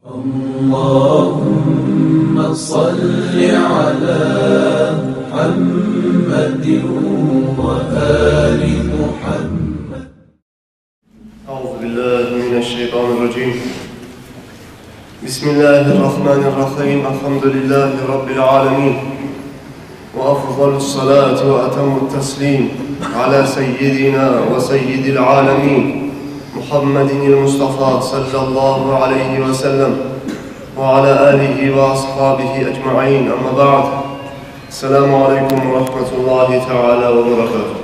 اللهم صل على محمد وآل محمد. أعوذ بالله من الشيطان الرجيم. بسم الله الرحمن الرحيم. الحمد لله رب العالمين، وأفضل الصلاة وأتم التسليم على سيدنا وسيد العالمين محمد المصطفى صلى الله عليه وسلم وعلى آله وأصحابه أجمعين. أما بعد، السلام عليكم ورحمة الله تعالى وبركاته.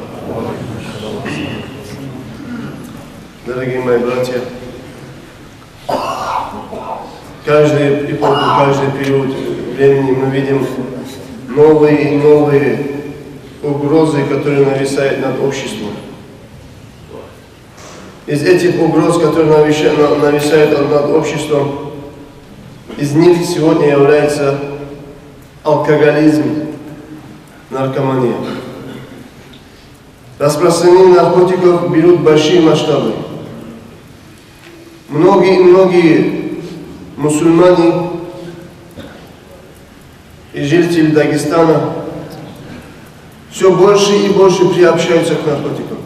Дорогие мои братья, каждый период времени мы видим новые и новые угрозы, которые нависают над обществом. Из этих угроз, которые нависают над обществом, из них сегодня является алкоголизм, наркомания. Распространение наркотиков берут большие масштабы. Многие мусульмане и жители Дагестана все больше и больше приобщаются к наркотикам.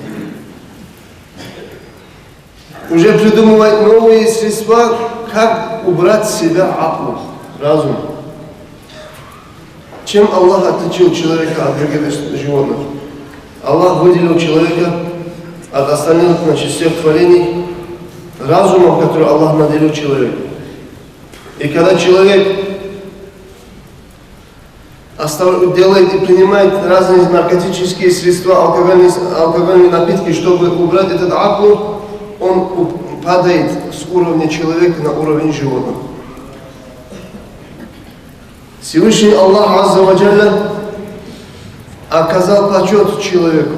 Уже придумывают новые средства, как убрать с себя акл, разум. Чем Аллах отличил человека от других животных? Аллах выделил человека от остальных, всех творений разумом, который Аллах наделил человеку. И когда человек делает и принимает разные наркотические средства, алкогольные напитки, чтобы убрать этот акл, он падает с уровня человека на уровень животных. Всевышний Аллах Азза ва Джалля оказал почет человеку.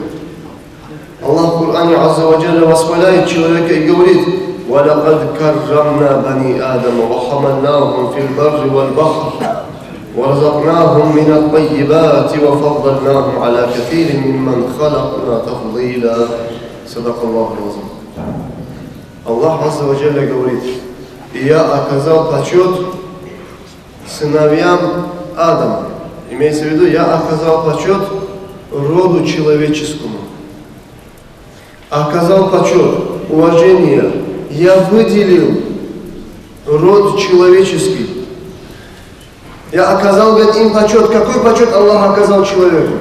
Аллах в Коране Азза ва Джалля восхваляет человека и говорит: وَلَقَدْ كَرَّمْنَا بَنِي آدَمَ وَحَمَلْنَاهُمْ فِي الْبَرِّ وَالْبَحْرِ وَرَزَقْنَاهُمْ مِنَ الطَّيِّبَاتِ وَفَضَّلْنَاهُمْ عَلَى كَثِيرٍ مِّمَّنْ خَلَقْنَا تَفْضِيلًا. صدق الله العظيم. Аллах Азза ва Джалля говорит: и я оказал почет сыновьям Адама. Имеется в виду, я оказал почет роду человеческому. Оказал почет, уважение. Я выделил род человеческий. Я оказал, говорит, им почет. Какой почет Аллах оказал человеку?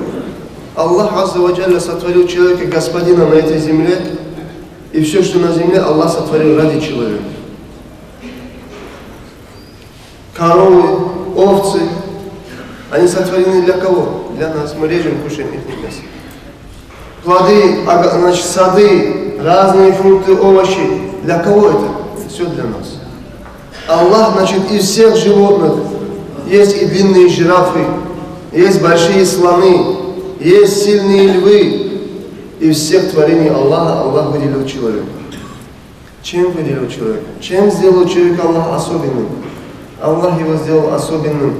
Аллах Азза ва Джалля сотворил человека господина на этой земле. И все, что на земле, Аллах сотворил ради человека. Коровы, овцы, они сотворены для кого? Для нас. Мы режем, кушаем их мясо. Плоды, сады, разные фрукты, овощи. Для кого это? Все для нас. Аллах, из всех животных, есть и длинные жирафы, есть большие слоны, есть сильные львы. Из всех творений Аллаха Аллах выделил человека. Чем выделил человека? Чем сделал человека Аллах особенным? Аллах его сделал особенным,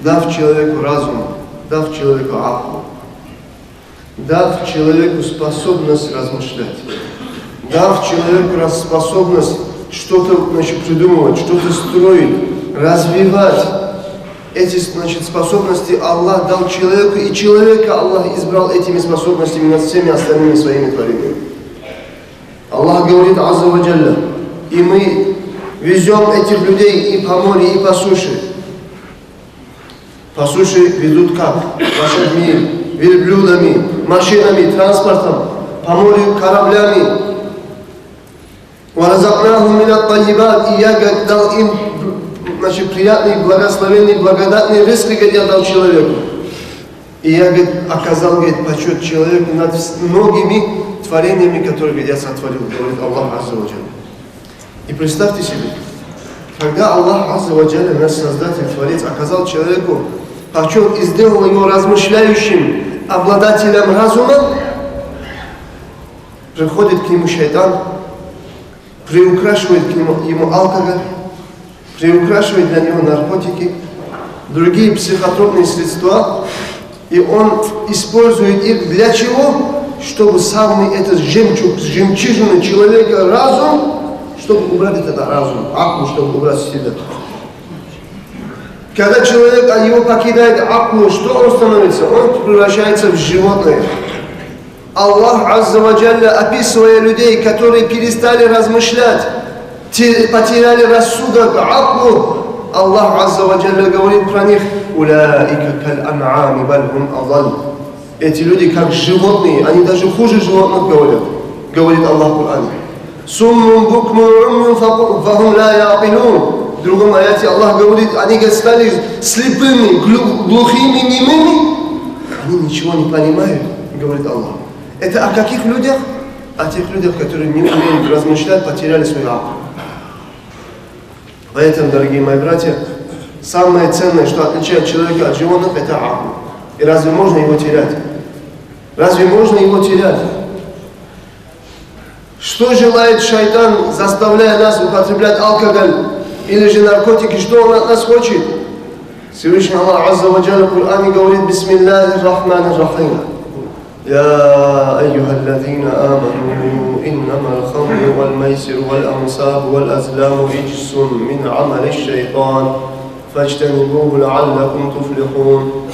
дав человеку разум, дав человеку акл, дав человеку способность размышлять, дав человеку способность что-то придумывать, что-то строить, развивать. Эти способности Аллах дал человеку, и человека Аллах избрал этими способностями над всеми остальными своими творениями. Аллах говорит Азза ва Джалля: и мы везем этих людей и по морю, и по суше. По суше везут как? Лошадьми, верблюдами, машинами, транспортом, по морю кораблями. وَرَزَقْنَاهُمْ مِنَ الطَّيِّبَاتِ. И я дал им приятный, благословенный, благодатный риск, я дал человеку. И я, оказал, почет человеку над многими творениями, которые я сотворил, говорит Аллах Азза ва Джалля. И представьте себе, когда Аллах Азза ва Джалля, наш Создатель, Творец, оказал человеку почет и сделал его размышляющим, обладателем разума, приходит к нему шайтан, приукрашивает к ему алкоголь, приукрашивает для него наркотики, другие психотропные средства, и он использует их для чего? Чтобы самый этот жемчуг, жемчужина человека, разум, чтобы убрать этот разум, акку, чтобы убрать с себя. Когда человек его покидает акку, что он становится? Он превращается в животное. Аллах Азза ва Джалля, описывая людей, которые перестали размышлять, потеряли рассудок, акку, Аллах Азза ва Джалля говорит про них: «Уляика каль ан'ами баль хум адалл». Эти люди как животные, они даже хуже животных говорят, говорит Аллах в Коране. «Суммун букмун уммун фахум ла я'килун». В другом аяте Аллах говорит, они стали слепыми, глухими, немыми, они ничего не понимают, говорит Аллах. Это о каких людях? О тех людях, которые не умеют размышлять, потеряли свой акл. Поэтому, дорогие мои братья, самое ценное, что отличает человека от животных, это акл. И разве можно его терять? Разве можно его терять? Что желает шайтан, заставляя нас употреблять алкоголь или же наркотики? Что он от нас хочет? Всевышний Аллах Азза ва Джалля в Коране говорит: «Бисмиллахир рахманир рахим. يا أيها الذين آمنوا إنما الخمر والميسر والأنصاب والأزلام رجس من عمل الشيطان فاجتنبوه لعلكم تفلحون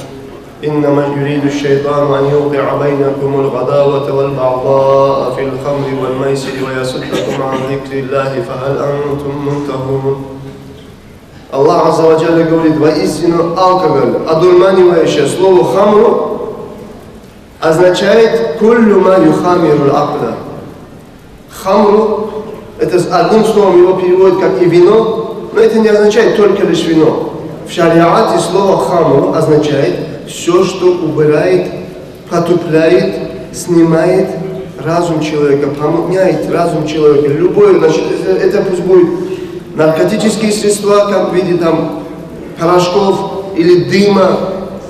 إنما يريد الشيطان أن يوقع بينكم العداوة والبغضاء في الخمر والميسر ويصدكم عن ذكر الله فهل أنتم منتهون». Аллах Азза ва Джалля говорит: воистину алкоголь, одурманивающее слово хамру, означает «куллю ма юхамиру акла». Хамру, это с одним словом его переводят как и вино, но это не означает только лишь вино. В шариате слово хамру означает все, что убирает, потупляет, снимает разум человека, помутняет разум человека. Любое, значит, это пусть будет наркотические средства, как в виде там порошков или дыма,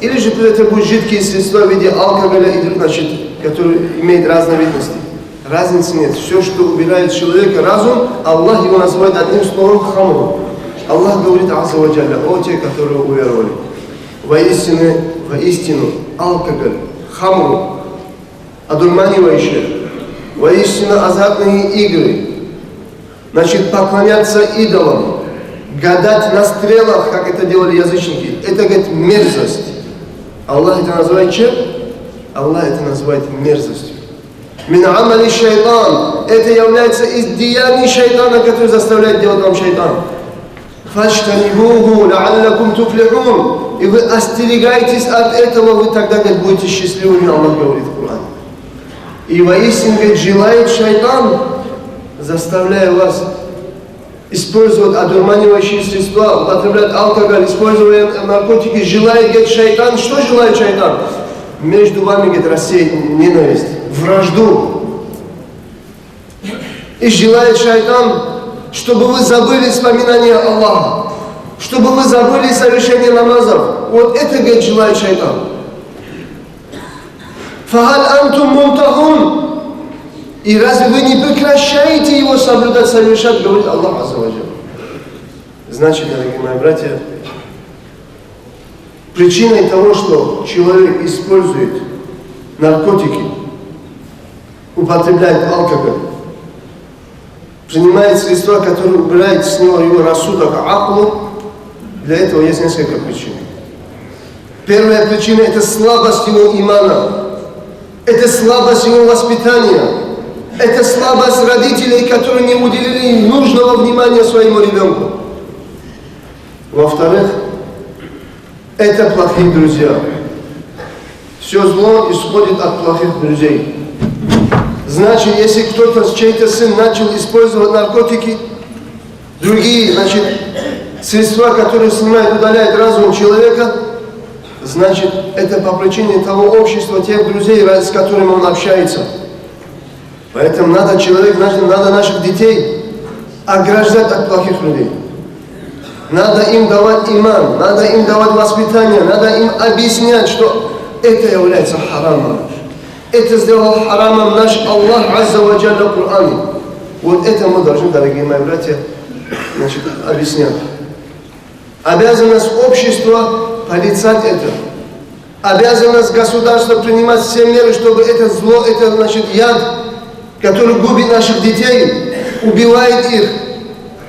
или же это будут жидкие средства в виде алкоголя, значит, которые имеют разновидности. Разницы нет. Все, что убирает человека разум, Аллах его называет одним словом хамру. Аллах говорит Азза ва Джалля: «О те, которые уверовали, воистину алкоголь, хамру, одурманивающее, воистину азартные игры, значит, поклоняться идолам, гадать на стрелах, как это делали язычники, это, говорит, мерзость». Аллах это называет чем? Аллах это называет мерзостью. «Мин амали шайтан» — это является из деяний шайтана, который заставляет делать вам шайтан. «Фаджтанибуху ла'аллакум туфлихун». И вы остерегаетесь от этого, вы тогда, говорит, будете счастливыми, Аллах говорит в Коране. И воистину, говорит, желает шайтан, заставляя вас использовать одурманивающие средства, употреблять алкоголь, используя наркотики, желает, говорит, шайтан. Что желает шайтан? Между вами, говорит, рассеять ненависть, вражду. И желает шайтан, чтобы вы забыли вспоминание Аллаха, чтобы вы забыли совершение намазов. Вот это, говорит, желает шайтан. «Фахаль антум мунтахун». И разве вы не прекращаете его соблюдать, совершать, говорит Аллах Азза ва Джалля. Значит, дорогие мои братья, причиной того, что человек использует наркотики, употребляет алкоголь, принимает средства, которые убирают с него его рассудок, аклу, для этого есть несколько причин. Первая причина – это слабость его имана, это слабость его воспитания. Это слабость родителей, которые не уделили нужного внимания своему ребенку. Во-вторых, это плохие друзья. Все зло исходит от плохих друзей. Значит, если кто-то, чей-то сын начал использовать наркотики, другие, значит, средства, которые снимают, удаляют разум человека, значит, это по причине того общества, тех друзей, с которыми он общается. Поэтому надо наших детей ограждать от плохих людей. Надо им давать иман, надо им давать воспитание, надо им объяснять, что это является харамом. Это сделал харамом наш Аллах Азза ва Джалля в Коране. Вот это мы должны, дорогие мои братья, значит, объяснять. Обязанность общества порицать это. Обязанность государства принимать все меры, чтобы это зло, это, значит, яд, который губит наших детей, убивает их,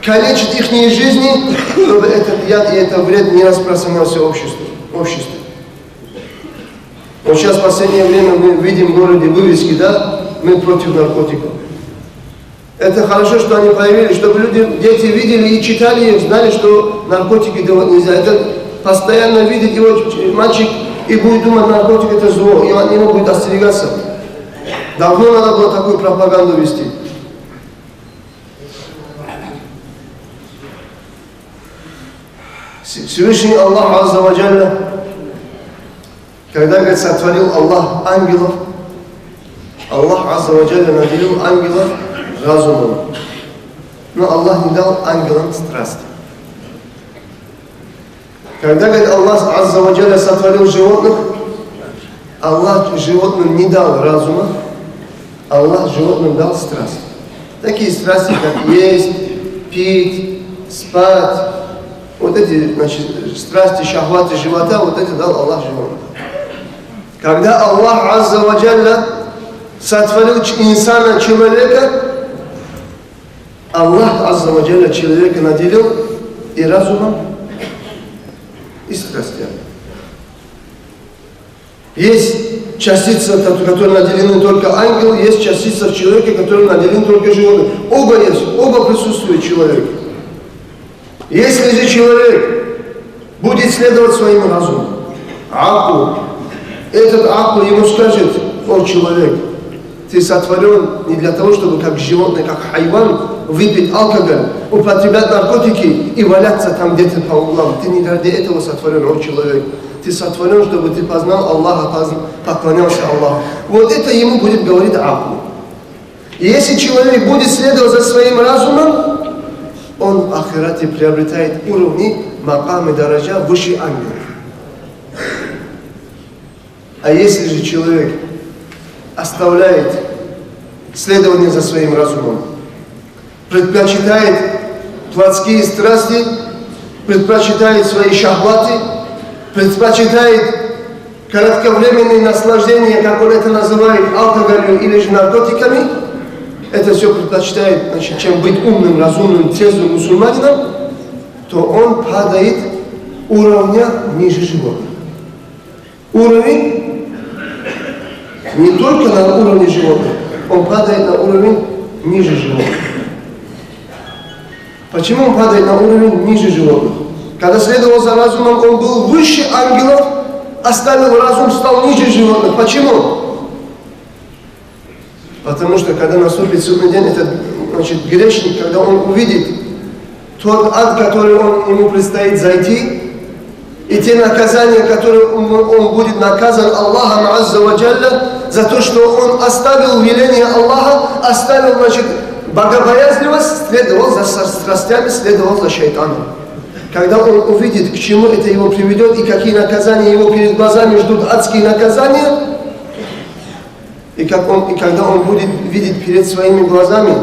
калечит их жизни, чтобы этот яд и этот вред не распространялся в обществе. Вот сейчас в последнее время мы видим в городе вывески, да, мы против наркотиков. Это хорошо, что они появились, чтобы дети видели и читали, и знали, что наркотики делать нельзя. Это постоянно видит его мальчик и будет думать, наркотик это зло, и от него будет остерегаться. Давно надо было такую пропаганду вести. Всевышний Аллах Азза ва Джалля, когда, говорит, сотворил Аллах ангелов, Аллах Азза ва Джалля наделил ангелов разумом. Но Аллах не дал ангелам страсти. Когда, говорит, Аллах Азза ва Джалля сотворил животных, Аллах животным не дал разума, Аллах животным дал страсть. Такие страсти, как есть, пить, спать. Вот эти, значит, страсти, шахваты живота, вот это дал Аллах животным. Когда Аллах Азза ва Джалля сотворил инсана, человека, Аллах Азза ва Джалля человека наделил и разумом, и страстями. Есть частица, которая наделены только ангел, есть частица в человеке, которая наделены только животные. Оба есть, оба присутствуют в человеке. Если же человек будет следовать своему разуму, этот акул ему скажет: о человек, ты сотворен не для того, чтобы как животное, как хайван, выпить алкоголь, употреблять наркотики и валяться там где-то по углам. Ты не ради этого сотворен, о человек. Ты сотворен, чтобы ты познал Аллаха, поклонялся Аллаху. Вот это ему будет говорить акул. И если человек будет следовать за своим разумом, он в ахирате приобретает уровни, макамы, дараджа выше ангелов. А если же человек оставляет следование за своим разумом, предпочитает плотские страсти, предпочитает свои шахваты, предпочитает кратковременные наслаждения, как он это называет, алкоголем или же наркотиками, это все предпочитает, значит, чем быть умным, разумным, трезвым мусульманином, то он падает уровня ниже животных. Уровень не только на уровне животных, он падает на уровень ниже животных. Почему он падает на уровень ниже животных? Когда следовал за разумом, он был выше ангелов, оставил разум, стал ниже животных. Почему? Потому что когда наступит судный день, этот, значит, грешник, когда он увидит тот ад, который ему предстоит зайти, и те наказания, которые он будет наказан Аллахом Азза ва Джалля за то, что он оставил веление Аллаха, оставил, значит, богобоязливость, следовал за страстями, следовал за шайтаном. Когда он увидит, к чему это его приведет и какие наказания его перед глазами ждут, адские наказания, и когда он будет видеть перед своими глазами,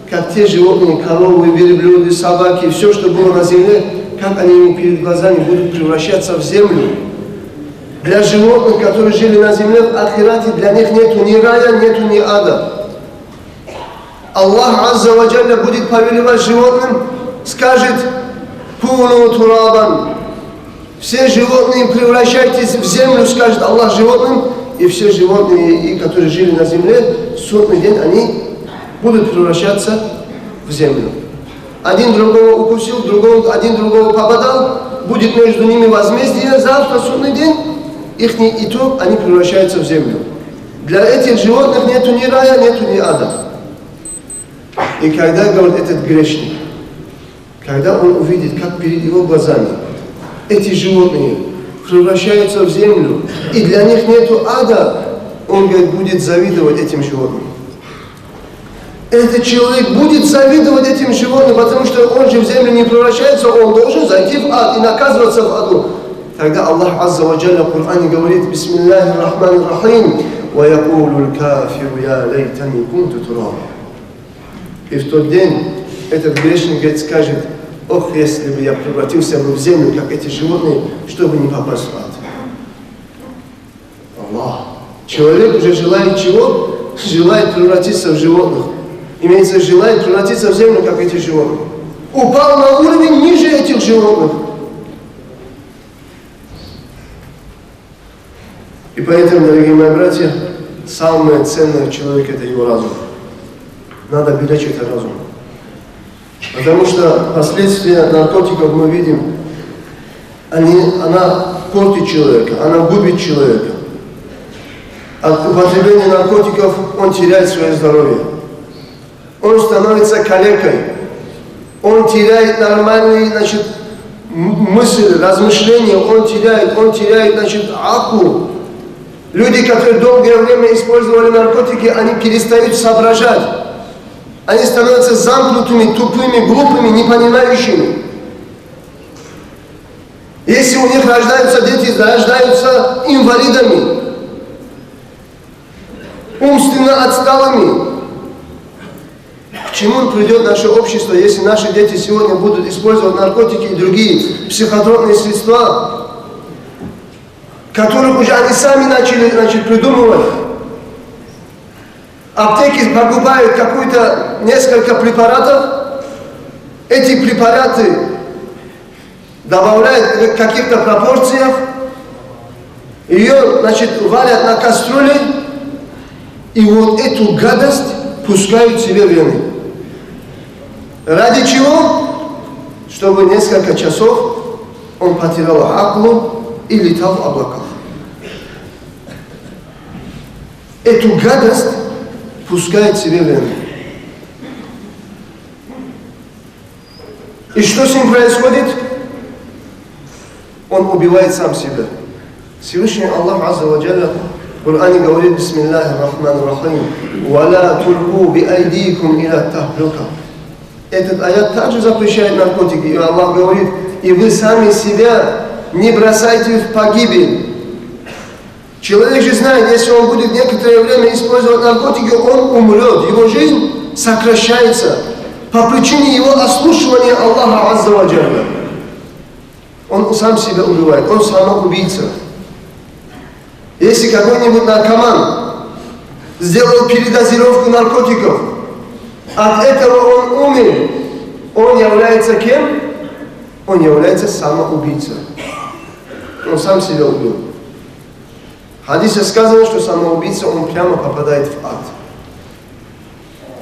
как те животные, коровы, верблюды, собаки, все, что было на земле, как они ему перед глазами будут превращаться в землю. Для животных, которые жили на земле в ахирате, для них нету ни рая, нету ни ада. Аллах Азза ва Джалля будет повелевать животным, скажет: «Куну турабан». Все животные превращайтесь в землю, скажет Аллах животным, и все животные, которые жили на земле, в судный день они будут превращаться в землю. Один другого укусил, один другого попадал, будет между ними возмездие, завтра судный день, их итог, они превращаются в землю. Для этих животных нету ни рая, нету ни ада. И когда, говорит этот грешник, когда он увидит, как перед его глазами эти животные превращаются в землю, и для них нету ада, он, говорит, будет завидовать этим животным. Этот человек будет завидовать этим животным, потому что он же в землю не превращается, он должен зайти в ад и наказываться в аду. Тогда Аллах Азза ва Джалля в Коране говорит: «Бисмиллахи рахмани рахим, ва якулу л-кафиру я лейтани кунту тураба». И в тот день этот грешник, говорит, скажет: ох, если бы я превратился бы в землю, как эти животные, чтобы не попасть в ад. Аллах. Человек уже желает чего? Желает превратиться в животных. Имеется, желает превратиться в землю, как эти животные. упал на уровень ниже этих животных. И поэтому, дорогие мои братья, самое ценное в человеке – это его разум. Надо беречь этот разум. Потому что последствия наркотиков мы видим, она портит человека, она губит человека. От употребления наркотиков он теряет свое здоровье. Он становится калекой. Он теряет нормальные, мысли, размышления. Он теряет, акл. Люди, которые долгое время использовали наркотики, они перестают соображать. Они становятся замкнутыми, тупыми, глупыми, непонимающими. Если у них рождаются дети, рождаются инвалидами, умственно отсталыми. К чему придет наше общество, если наши дети сегодня будут использовать наркотики и другие психотропные средства, которых уже они сами начали придумывать? Аптеки покупают несколько препаратов, эти препараты добавляют в каких-то пропорциях, ее, варят на кастрюле, и вот эту гадость пускают себе в вены. Ради чего? Чтобы несколько часов он потерял аклу и летал в облаках. Эту гадость пускает себе в вены. И что с ним происходит? Он убивает сам себя. Всевышний Аллах Азза ва Джалля в Коране говорит: «Бисмиллахи рахмани рахим, валя тульку би айдикум иля тахлюка». Этот аят также запрещает наркотики. И Аллах говорит: и вы сами себя не бросайте в погибель. Человек же знает, если он будет некоторое время использовать наркотики, он умрет. Его жизнь сокращается по причине его ослушивания Аллаха Азза ва Джалля. Он сам себя убивает, он самоубийца. Если какой-нибудь наркоман сделал передозировку наркотиков, от этого он умер, он является кем? Он является самоубийцей. Он сам себя убил. В хадисе сказано, что самоубийца, он прямо попадает в ад.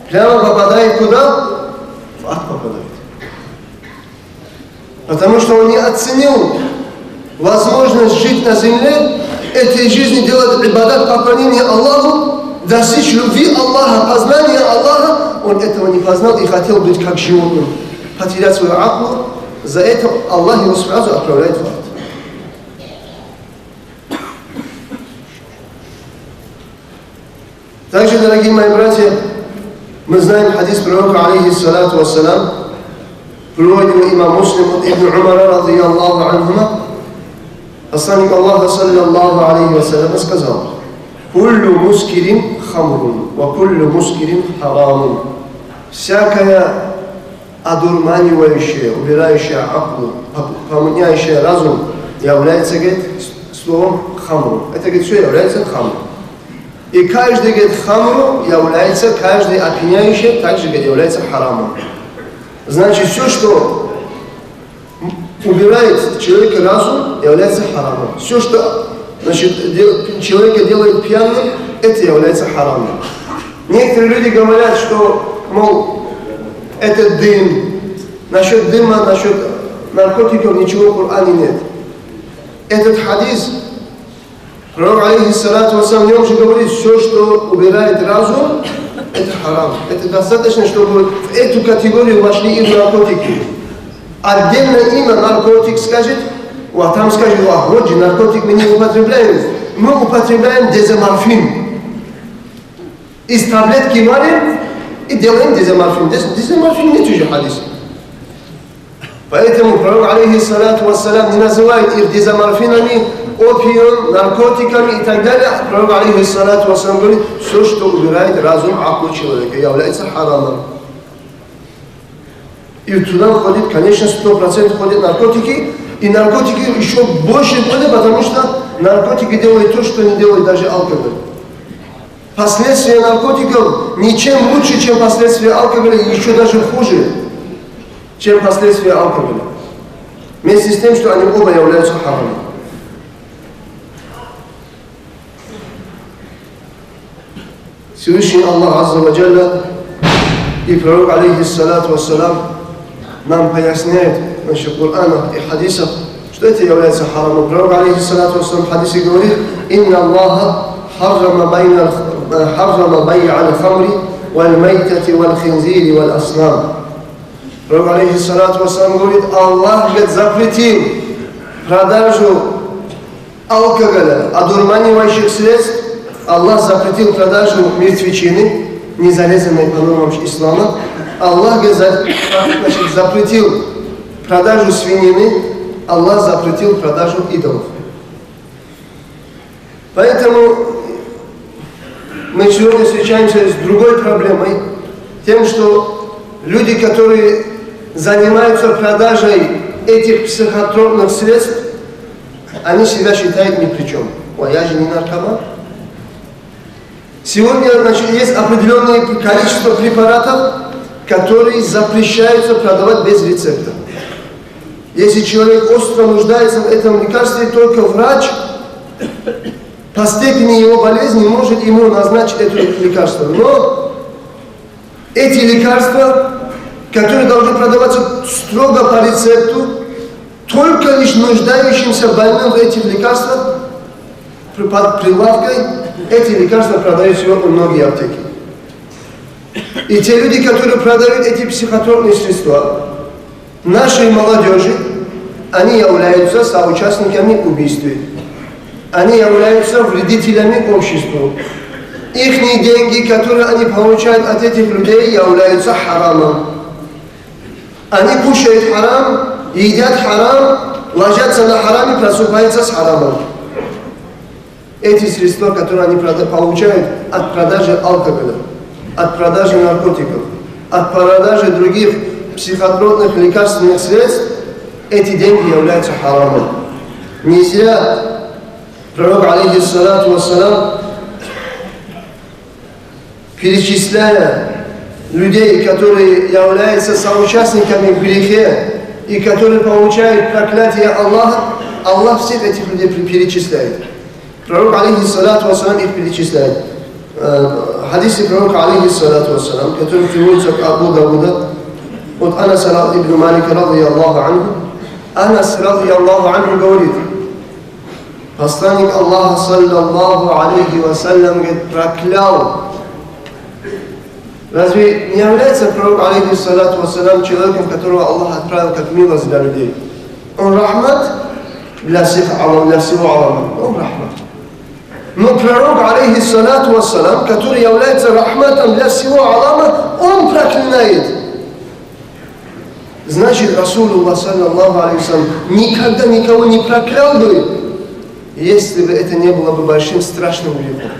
Прямо попадает куда? В ад попадает. Потому что он не оценил возможность жить на земле, этой жизни делать ибадат, поклонение Аллаху, достичь любви Аллаха, познания Аллаха. Он этого не познал и хотел быть как животным, потерять свою аклу. За это Аллах его сразу отправляет в ад. Также, дорогие мои братья, мы знаем хадис пророка, алейхиссалату вассалам, приводимый имам Муслим от Ибн Умара, радийаллаху анхума. Посланник Аллаха, саллаллаху алейхи вассалям, сказал: «Куллю мускирин хамрун, ва куллю мускирин харамун». Всякая одурманивающая, убирающая аклу, помутняющая разум является, говорит, словом хамру. Это, говорит, все является хамру. И каждый, говорит, хамру является, каждый опьяняющий также, говорит, является харамом. Значит, все, что убирает человека разум, является харамом. Все, что, человека делает пьяным, это является харамом. Некоторые люди говорят, что, мол, это дым. Насчет дыма, насчет наркотиков ничего в Коране нет. Этот хадис, пророк, алейхиссалату вассалам, в нем же говорит, все, что убирает разум, это харам. Это достаточно, чтобы в эту категорию вошли и наркотики. Отдельное имя наркотик скажет, а там скажет: вот же наркотик мы не употребляем. Мы употребляем дезоморфин. Из таблетки варим и делаем дезоморфин. Дезоморфин нет уже в хадисе. Поэтому пророк, алейхиссалату вассалам, не называет их дезоморфинами, опиум, наркотиками и так далее. Пророк, алейхиссалату вассалам, говорит: все, что убирает разум, аклу человека, является харамом. И туда входит, конечно, 100% входят наркотики. И наркотики еще больше входят, потому что наркотики делают то, что не делает даже алкоголь. Последствия наркотиков ничем лучше, чем последствия алкоголя, и еще даже хуже. чем последствия алкоголя. Вместе с тем, что они оба являются харамом. Всевышний Аллах Азза ва Джалля и пророк, алейхиссалату вассалам, нам поясняет в Коране и хадисах, что это является харамом. Пророк, алейхиссалату вассалам, в хадисе говорит: «Инна Аллаха харрама бай'a аль-хамри валь-майтати валь-хинзири валь-аснам». Пророк, алейхиссалату вассалам, говорит: Аллах запретил продажу алкоголя, одурманивающих средств. Аллах запретил продажу мертвечины, не зарезанной по нормам ислама. Аллах запретил продажу свинины. Аллах запретил продажу идолов. Поэтому мы сегодня встречаемся с другой проблемой, тем, что люди, которые занимаются продажей этих психотропных средств, они себя считают ни при чем. Ой, я же не наркоман. Сегодня, есть определенное количество препаратов, которые запрещаются продавать без рецепта. Если человек остро нуждается в этом лекарстве, только врач по степени его болезни может ему назначить это лекарство. Но эти лекарства, которые должны продаваться строго по рецепту, только лишь нуждающимся больным в этих лекарствах, под прилавкой, эти лекарства продают сегодня многие аптеки. И те люди, которые продают эти психотропные средства нашей молодежи, они являются соучастниками убийств. Они являются вредителями обществу. Их деньги, которые они получают от этих людей, являются харамом. Они кушают харам, едят харам, ложатся на харам и просыпаются с харамом. Эти средства, которые они получают от продажи алкоголя, от продажи наркотиков, от продажи других психотропных лекарственных средств, эти деньги являются харамом. Не зря пророк, алейхиссалату вассалам, перечисляя людей, которые являются соучастниками в грехе и которые получают проклятие Аллаха, Аллах всех этих людей перечисляет. Пророк, алейхиссалату вассалам, их перечисляет. Хадисы пророка, алейхиссалату вассалам, который приводится к Абу Дауда, от Анаса ибн Малика, радийаллаху анху. Анас, радийаллаху анху, говорит: посланник Аллаха, саллаллаху алейхи вассалям, говорит, проклял. Разве не является пророк, алейхиссалату вассалам, человеком, которого Аллах отправил как милость для людей? Он рахмат для всего Аллаха. Он рахмат. Но пророк, алейхиссалату вассалам, который является рахматом для всего Аллаха, он проклинает. Значит, Расулуллах, саллаллаху алейхи вассалам, никогда никого не проклял бы, если бы это не было бы большим страшным грехом.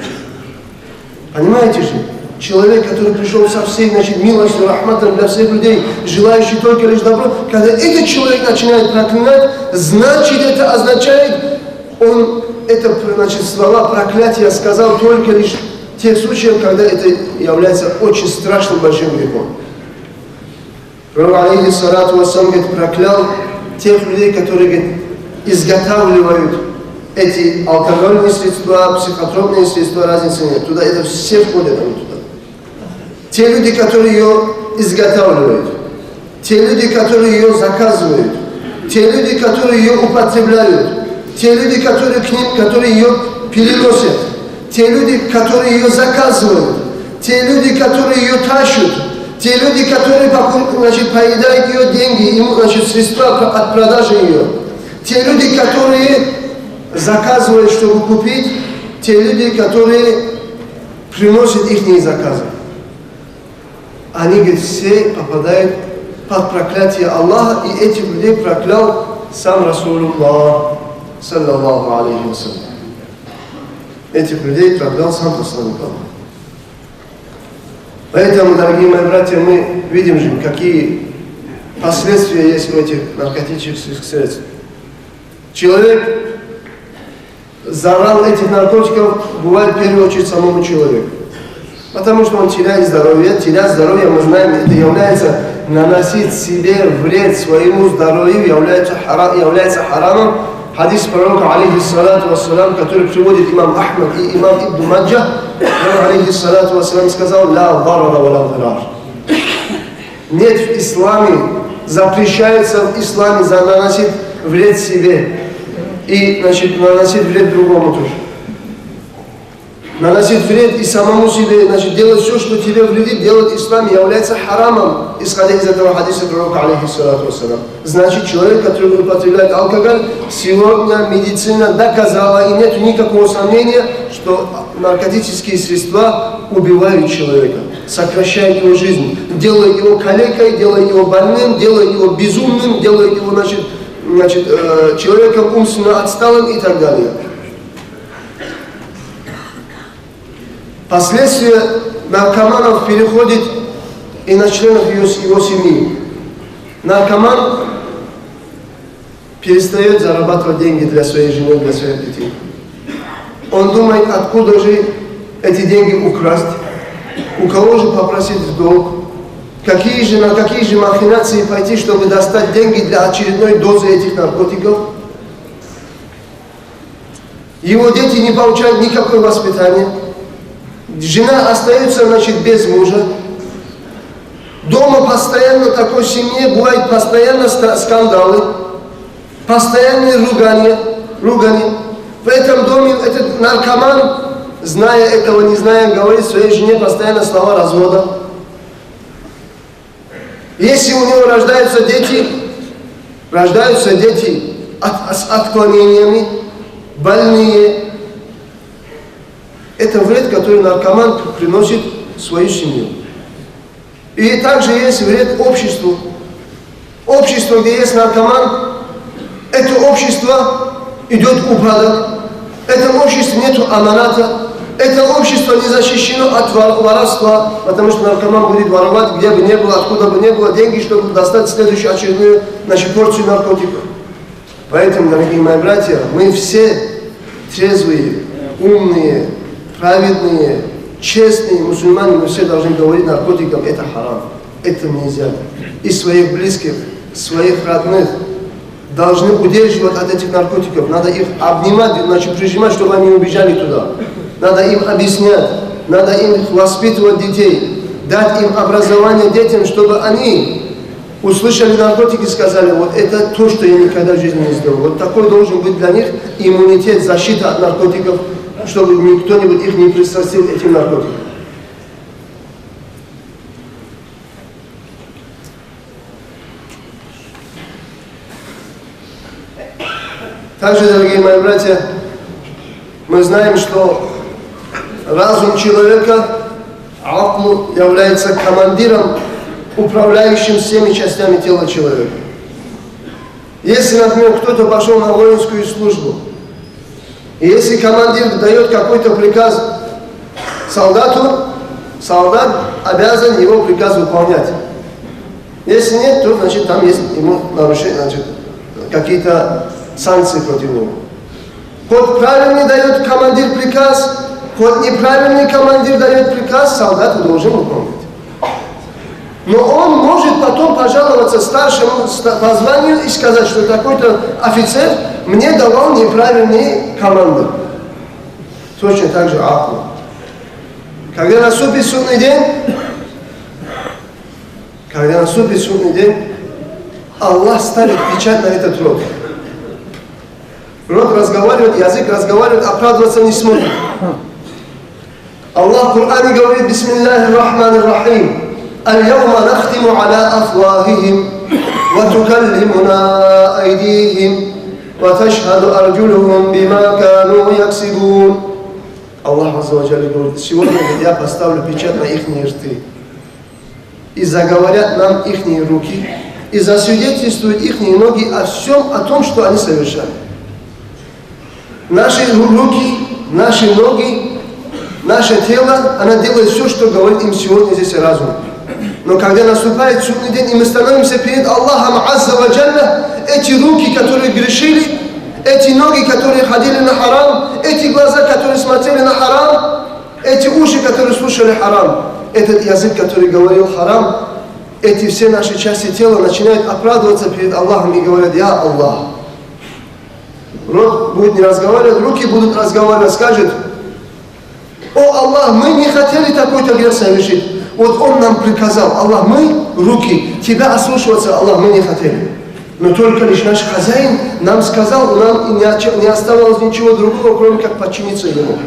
Понимаете же? Человек, который пришел со всей, милостью, рахматом для всех людей, желающий только лишь добро, когда этот человек начинает проклинать, значит, это означает, он слова проклятия сказал только лишь в тех случаях, когда это является очень страшным большим грехом. Пророк, алейхиссалату вассалам, проклял тех людей, которые изготавливают эти алкогольные средства, психотропные средства, разницы нет. Туда это все входят туда. Те люди, которые ее изготавливают, те люди, которые ее заказывают, те люди, которые ее употребляют, те люди, которые ее переносят, те люди, которые ее заказывают, те люди, которые ее тащат, те люди, которые поедают ее деньги, средства от продажи ее, те люди, которые заказывают, чтобы купить, те люди, которые приносят их заказы. Они, все попадают под проклятие Аллаха, и этих людей проклял сам Расулуллах, саллаллаху алейхи вассалям. Этих людей проклял сам посланник Аллаха. Поэтому, дорогие мои братья, мы видим же, какие последствия есть у этих наркотических средств. Человек зарал этих наркотиков, бывает в первую очередь самому человеку. Потому что он теряет здоровье, мы знаем, это является наносить себе вред своему здоровью является харамом. Хадис пророка, алейхиссалату вассалам, который приводит имам Ахмад и имам Ибн Маджа, алейхиссалату вассалам, сказал: «Ла дарара ва ла дирар». Нет в исламе, запрещается в исламе наносить вред себе и, значит, наносить вред другому тоже. Наносить вред и самому себе, значит, делать все, что тебе вредит, делать в исламе является харамом, исходя из этого хадиса пророка, алейхиссалату вассалам. Значит, человек, который употребляет алкоголь, сегодня медицина доказала, и нет никакого сомнения, что наркотические средства убивают человека, сокращают его жизнь, делают его калекой, делают его больным, делают его безумным, делают его, значит, человеком умственно отсталым и так далее. Последствия наркоманов переходит и на членов его семьи. Наркоман перестает зарабатывать деньги для своей жены, для своих детей. Он думает, откуда же эти деньги украсть, у кого же попросить в долг, на какие же махинации пойти, чтобы достать деньги для очередной дозы этих наркотиков. Его дети не получают никакого воспитания. Жена остается, значит, без мужа. Дома постоянно такой семье бывает постоянно скандалы, постоянные ругания. В этом доме этот наркоман, зная этого, не зная, говорит своей жене постоянно слова развода. Если у него рождаются дети с отклонениями, больные, это вред, который наркоман приносит в свою семью. И также есть вред обществу. Общество, где есть наркоман, это общество идет в упадок. В этом обществе нет аманата. Это общество не защищено от воровства, потому что наркоман будет воровать, где бы ни было, откуда бы ни было, деньги, чтобы достать следующую очередную, порцию наркотиков. Поэтому, дорогие мои братья, мы все трезвые, умные, праведные, честные мусульмане, мы все должны говорить, наркотикам это харам, это нельзя. И своих близких, своих родных должны удерживать от этих наркотиков. Надо их обнимать, прижимать, чтобы они убежали туда. Надо им объяснять, надо им воспитывать детей, дать им образование детям, чтобы они услышали наркотики и сказали: вот это то, что я никогда в жизни не сделал. Вот такой должен быть для них иммунитет, защита от наркотиков, чтобы кто-нибудь их не пристрастил этим наркотикам. Также, дорогие мои братья, мы знаем, что разум человека, акл, является командиром, управляющим всеми частями тела человека. Если, например, кто-то пошел на воинскую службу, и если командир дает какой-то приказ солдату, солдат обязан его приказ выполнять. Если нет, то, значит, там есть ему нарушение, значит, какие-то санкции против него. Хоть правильный дает командир приказ, хоть неправильный командир дает приказ, солдат должен выполнять. Но он может потом пожаловаться старшему по званию и сказать, что такой-то офицер мне давал неправильные команды. Точно так же акл. Когда наступит судный день, Аллах ставит печать на этот род. Род разговаривает, язык разговаривает, оправдываться не сможет. Аллах в Коране говорит: Бисмиллахи рахмани рахим. اليوم نختم على أفواههم وتكلمنا أيديهم وتشهد أرجلهم بما كانوا يكسبون. Аллах Азza ва Джалля говорит: сегодня я поставлю печать на их рты, и заговорят нам их руки, и засвидетельствуют их ноги о том, что они совершали. Наши руки, наши ноги, наше тело, она делает все, что говорит им сегодня здесь разум. Но когда наступает судный день, и мы становимся перед Аллахом Азza ва Джалля, эти руки, которые грешили, эти ноги, которые ходили на харам, эти глаза, которые смотрели на харам, эти уши, которые слушали харам, этот язык, который говорил харам, эти все наши части тела начинают оправдываться перед Аллахом и говорят: «Я Аллах». Рот будет не разговаривать, руки будут разговаривать, скажет: «О Аллах, мы не хотели такой-то грех совершить. Вот Он нам приказал, Аллах, мы, руки, Тебя ослушиваться, Аллах, мы не хотели. Но только лишь наш хозяин нам сказал, нам не оставалось ничего другого, кроме как подчиниться Ему.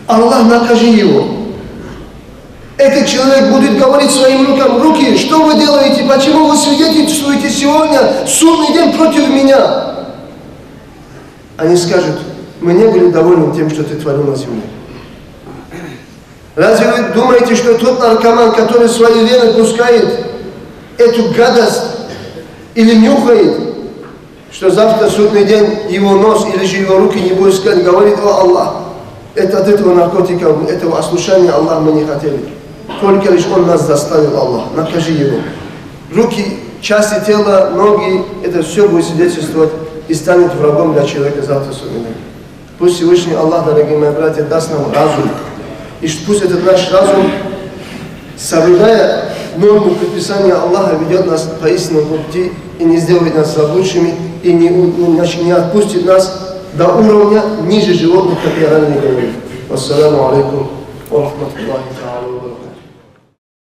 Аллах, накажи его». Этот человек будет говорить своим рукам: «Руки, что вы делаете? Почему вы свидетельствуете сегодня судный день против меня?» Они скажут: «Мы не были довольны тем, что ты творил на земле». Разве вы думаете, что тот наркоман, который свои вены пускает эту гадость или нюхает, что завтра судный день его нос или же его руки не будет сказать, говорит: «О Аллах, это от этого наркотика, этого ослушания, Аллах, мы не хотели. Только лишь Он нас заставил, Аллах, накажи его». Руки, части тела, ноги, это все будет свидетельствовать и станет врагом для человека завтра судный день. Пусть Всевышний Аллах, дорогие мои братья, даст нам разум. И пусть этот наш разум, соблюдая норму предписания Аллаха, ведет нас по истинному пути и не сделает нас заблудшими, и не отпустит нас до уровня ниже животных, как я ранее говорил. Ассаламу алейкум ва рахматуллахи.